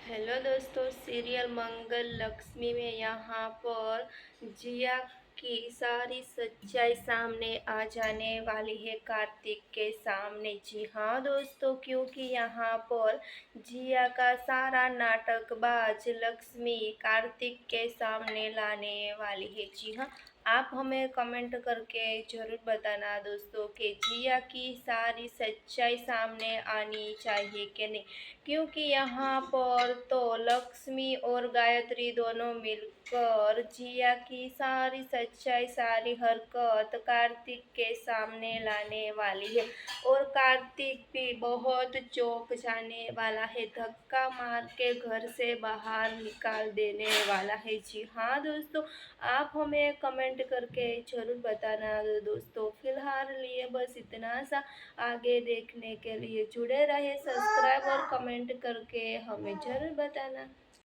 Hello दोस्तों, serial मंगल लक्ष्मी में यहाँ पर जिया की सारी सच्चाई सामने आ जाने वाली है कार्तिक के सामने। जी हाँ दोस्तों, क्योंकि यहाँ पर जिया का सारा नाटकबाज लक्ष्मी कार्तिक के सामने लाने वाली है। जी हाँ, आप हमें कमेंट करके ज़रूर बताना दोस्तों कि जिया की सारी सच्चाई सामने आनी चाहिए कि नहीं, क्योंकि यहाँ पर तो लक्ष्मी और गायत्री दोनों मिलकर जिया की सारी सच्चाई, सारी हरकत कार्तिक के सामने लाने वाली है। और कार्तिक भी बहुत चौंक जाने वाला है, धक्का मार के घर से बाहर निकाल देने वाला है। जी हाँ दोस्तों, आप हमें कमेंट करके ज़रूर बताना दोस्तों। फिलहाल लिए बस इतना सा। आगे देखने के लिए जुड़े रहे, सब्सक्राइब और कमेंट करके हमें ज़रूर बताना।